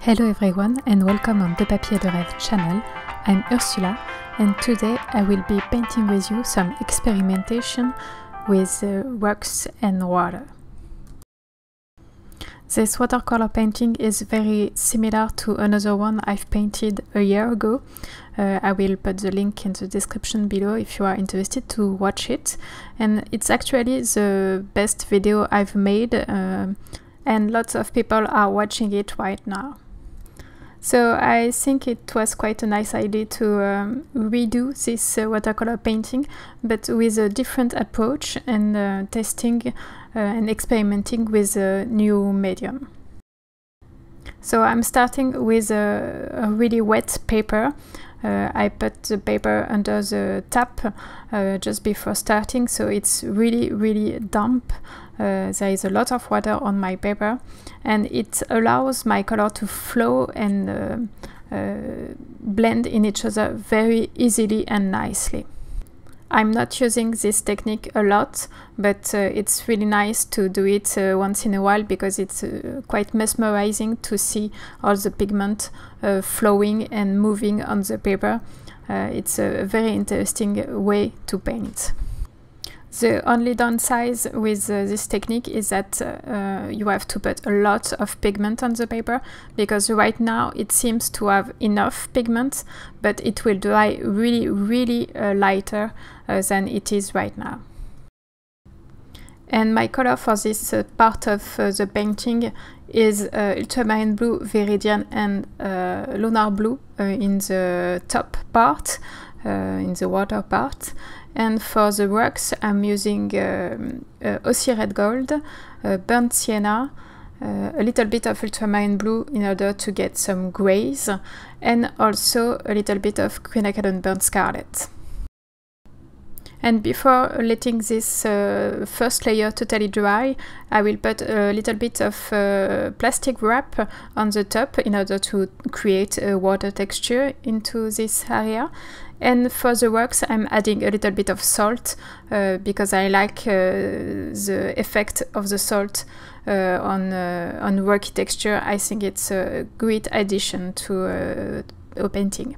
Hello everyone and welcome on The Papier de Rêve channel. I'm Ursula and today I will be painting with you some experimentation with wax and water. This watercolor painting is very similar to another one I've painted a year ago. I will put the link in the description below if you are interested to watch it. And it's actually the best video I've made and lots of people are watching it right now. So I think it was quite a nice idea to redo this watercolor painting, but with a different approach and testing and experimenting with a new medium. So I'm starting with a really wet paper. I put the paper under the tap just before starting, so it's really damp. There is a lot of water on my paper and it allows my color to flow and blend in each other very easily and nicely. I'm not using this technique a lot, but it's really nice to do it once in a while because it's quite mesmerizing to see all the pigment flowing and moving on the paper. It's a very interesting way to paint. The only downside with this technique is that you have to put a lot of pigment on the paper, because right now it seems to have enough pigment, but it will dry really lighter than it is right now. And my color for this part of the painting is Ultramarine blue, Viridian and Lunar blue in the top part, in the water part. And for the rocks I'm using Aussie red gold, burnt sienna, a little bit of ultramarine blue in order to get some grays, and also a little bit of Quinacridone burnt scarlet. And before letting this first layer totally dry, I will put a little bit of plastic wrap on the top in order to create a water texture into this area. And for the rocks I'm adding a little bit of salt because I like the effect of the salt on rocky texture. I think it's a great addition to a painting.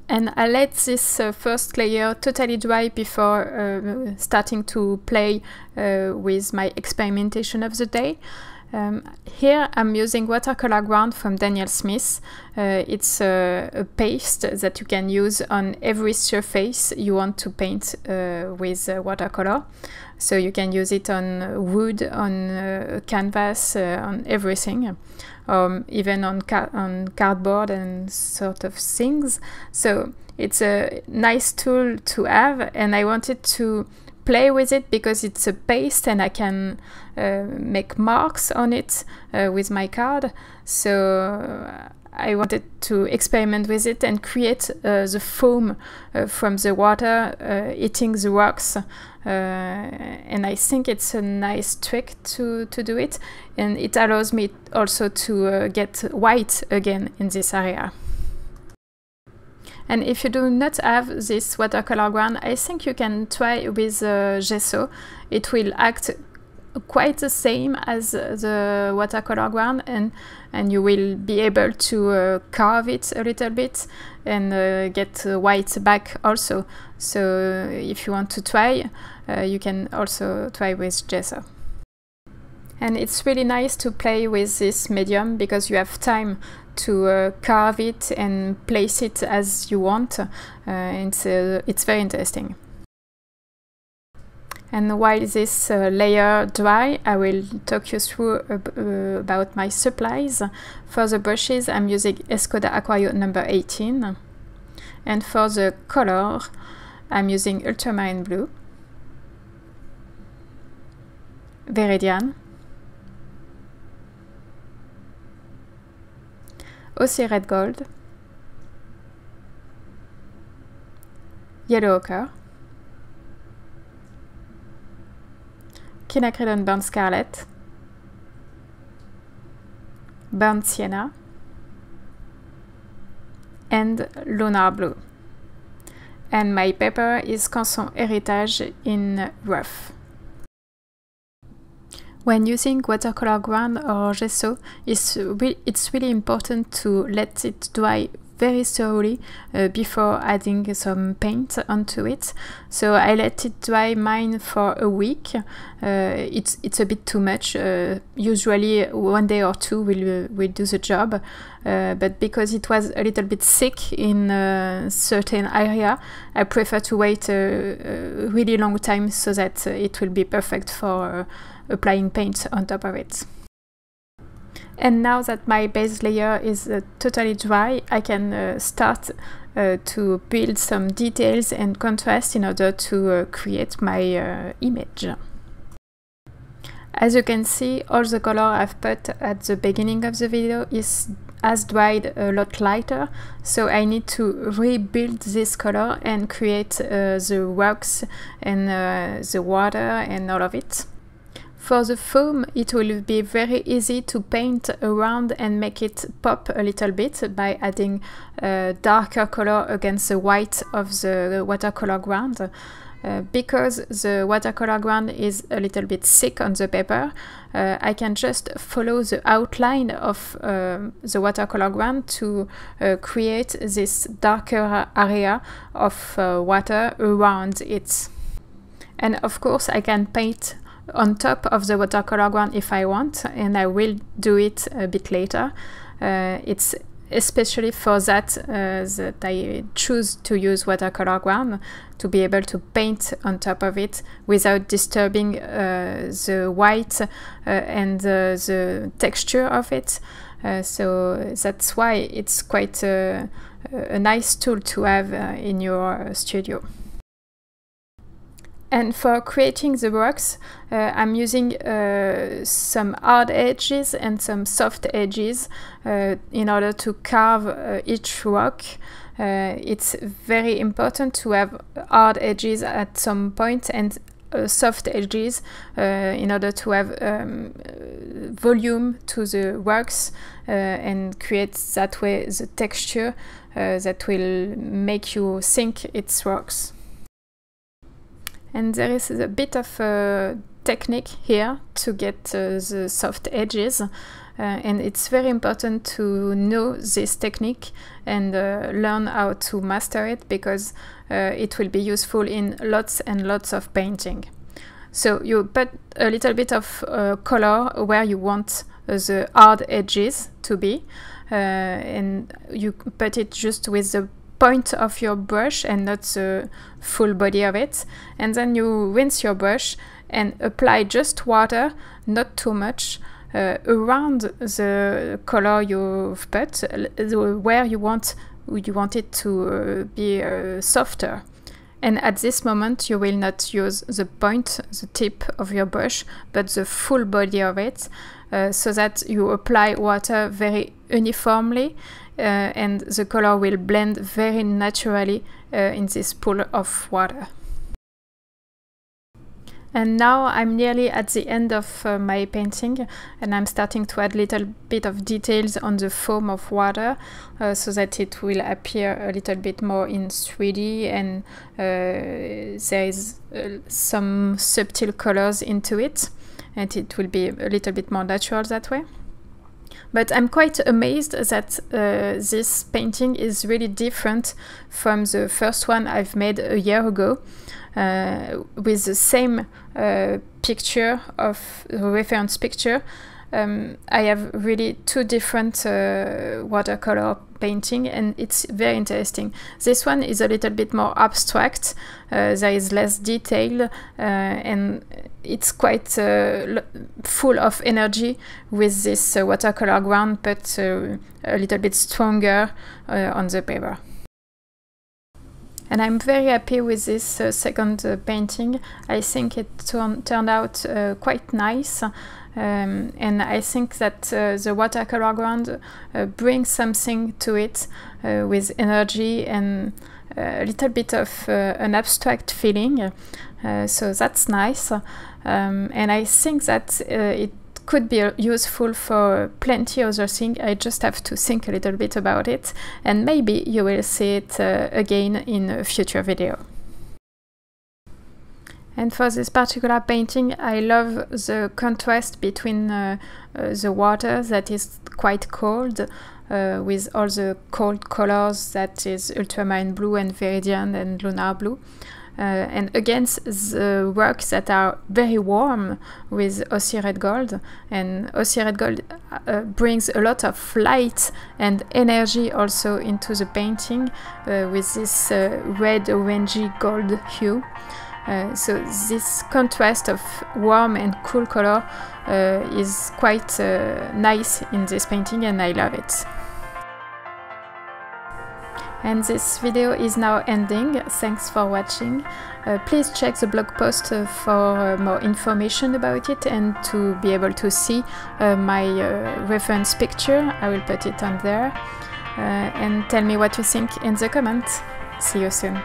And I let this first layer totally dry before starting to play with my experimentation of the day. Here I'm using watercolor ground from Daniel Smith. It's a paste that you can use on every surface you want to paint with watercolor. So you can use it on wood, on canvas, on everything, even on cardboard and sort of things. So it's a nice tool to have, and I wanted to play with it because it's a paste and I can make marks on it with my card. So I wanted to experiment with it and create the foam from the water hitting the rocks, and I think it's a nice trick to do it, and it allows me also to get white again in this area. And if you do not have this watercolor ground, I think you can try with gesso. It will act quite the same as the watercolor ground, and you will be able to carve it a little bit and get white back also. So if you want to try, you can also try with gesso. And it's really nice to play with this medium because you have time to carve it and place it as you want. It's very interesting. And while this layer dry, I will talk you through about my supplies. For the brushes, I'm using Escoda Aquario number 18. And for the color, I'm using Ultramarine blue, Viridian, Aussie red gold, yellow ochre, Quinacridone burnt scarlet, burnt sienna, and lunar blue. And my paper is Canson Héritage in rough. When using watercolor ground or gesso, it's really important to let it dry very thoroughly before adding some paint onto it. So I let it dry mine for a week. It's a bit too much. Usually 1 day or two will do the job, but because it was a little bit thick in a certain area, I prefer to wait a really long time so that it will be perfect for applying paint on top of it. And now that my base layer is totally dry, I can start to build some details and contrast in order to create my image. As you can see, all the color I've put at the beginning of the video has dried a lot lighter, so I need to rebuild this color and create the rocks and the water and all of it. For the foam, it will be very easy to paint around and make it pop a little bit by adding darker color against the white of the watercolor ground. Because the watercolor ground is a little bit thick on the paper, I can just follow the outline of the watercolor ground to create this darker area of water around it. And of course I can paint on top of the watercolor ground if I want, and I will do it a bit later. It's especially for that that I choose to use watercolor ground, to be able to paint on top of it without disturbing the white and the texture of it. So that's why it's quite a nice tool to have in your studio. And for creating the rocks, I'm using some hard edges and some soft edges in order to carve each rock. It's very important to have hard edges at some point and soft edges in order to have volume to the rocks and create that way the texture that will make you think it's rocks. And there is a bit of technique here to get the soft edges, and it's very important to know this technique and learn how to master it, because it will be useful in lots and lots of painting. So you put a little bit of color where you want the hard edges to be, and you put it just with the point of your brush and not the full body of it, and then you rinse your brush and apply just water, not too much, around the color you've put, where you want it to be softer. And at this moment you will not use the point, the tip of your brush, but the full body of it, so that you apply water very uniformly, and the color will blend very naturally in this pool of water. And now I'm nearly at the end of my painting, and I'm starting to add a little bit of details on the foam of water so that it will appear a little bit more in 3D, and there is some subtle colors into it, and it will be a little bit more natural that way. But I'm quite amazed that this painting is really different from the first one I've made a year ago, with the same picture of reference picture. I have really two different watercolor painting, and it's very interesting. This one is a little bit more abstract, there is less detail, and it's quite full of energy with this watercolor ground, but a little bit stronger on the paper. And I'm very happy with this second painting. I think it turned out quite nice. And I think that the watercolor ground brings something to it with energy and a little bit of an abstract feeling, so that's nice, and I think that it could be useful for plenty other things. I just have to think a little bit about it, and maybe you will see it again in a future video. And for this particular painting, I love the contrast between the water that is quite cold, with all the cold colors that is ultramarine blue and Viridian and lunar blue, and against the works that are very warm with Aussie red gold. And Aussie red gold brings a lot of light and energy also into the painting, with this red orangey gold hue. So this contrast of warm and cool color is quite nice in this painting, and I love it. And this video is now ending. Thanks for watching. Please check the blog post for more information about it and to be able to see my reference picture. I will put it on there. And tell me what you think in the comments. See you soon.